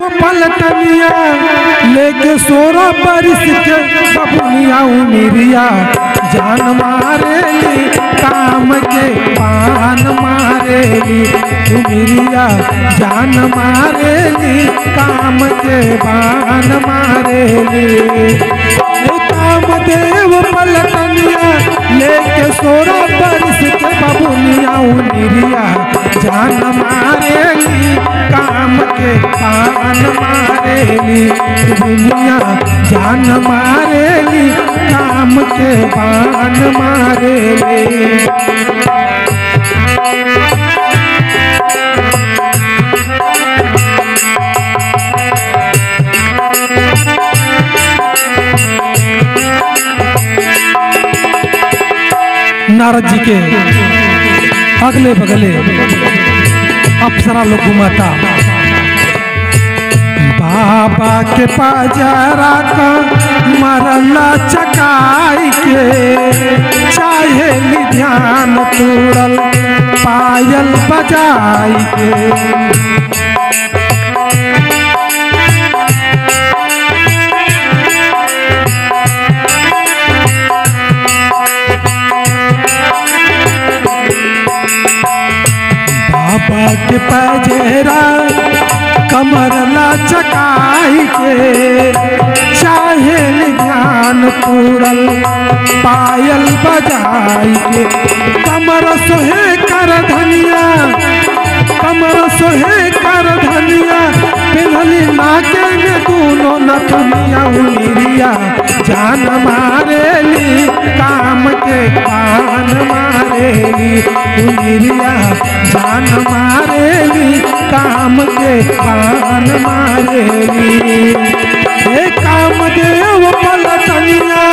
पलटनिया लेके 16 बरिस के बबुनिया उमिरिया जान मारेली काम के पान मारेली उमिरिया जान मारेली काम के पान मारेली कामदेव पलटनिया लेके 16 बरिस के बबुनिया उमिरिया जान मारेली काम के पान मारेली दुनिया जान मारेली काम के पान मारेली। नारद जी के अगले बगले अप्सरा लोग घुमाता बाबा के पाजरा का मरला चकाई के चाहे ध्यान तोड़ल पायल बजाई के बाबा के पाजरा कमरला चकाई के चाहे ध्यान पूरल पायल बजाई के कमर सोहे कर धनिया कमर सोहे कर धनिया पिन्हली नाके में दोनों नथनिया उमिरिया जान मारेली काम के पान मारेली उमिरिया जान मारेली काम के पान मारेली। हे कामदेव पलटनिया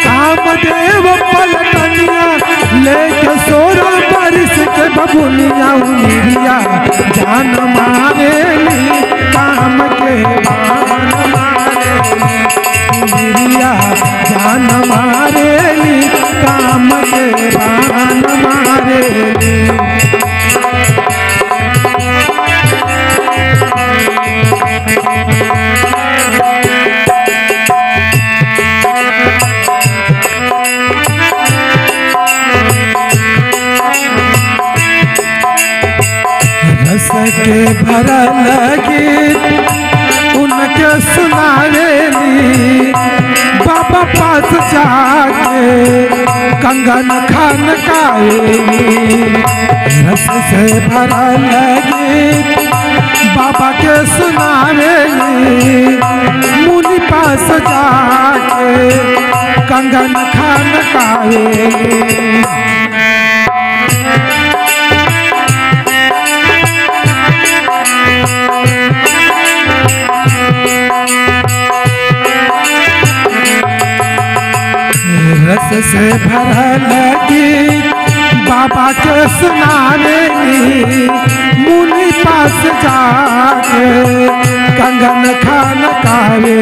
कामदेव पलटनिया लेके 16 बरिस के बबुनिया उमिरिया जान मारेली काम के पान मारेली उमिरिया जान मारेली काम के पान मारेली। रस के भरल गीत उनके सुनावेली बाबा पास जाके कंगन खान गावेली। रस से भरल गीत बाबा के सुनावेली मुनि पास जाके कंगन खान गावेली। रस से भरल गीत बाबा के सुनावेली मुनि पास जाके कंगन खान गावे।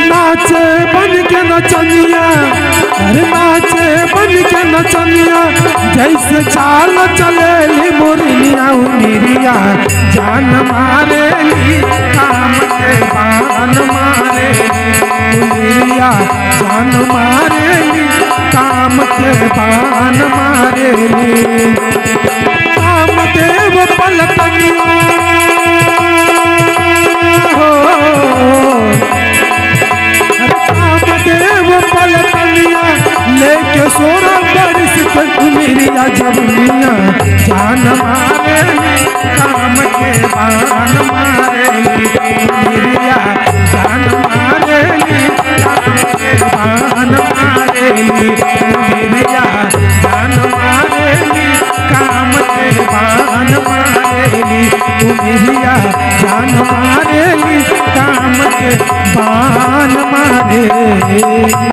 नाचे बन के नचनिया अरे नाचे बन के नचनिया जैसे चाल चलेली मुरलिया उमिरिया जान मारेली काम के पान मारेली उमिरिया जान मारेली काम के पान मारेली। कामदेव पलटनिया कामदेव पलटनिया लेके 16 बरिस के उमिरिया जबनिया जान मारेली काम के पान मारेली उमिरिया जान मारेली काम के पान मारेली उमिरिया जान मारेली काम के पान मारेली उमिरिया जान मारेली काम के पान मारेली।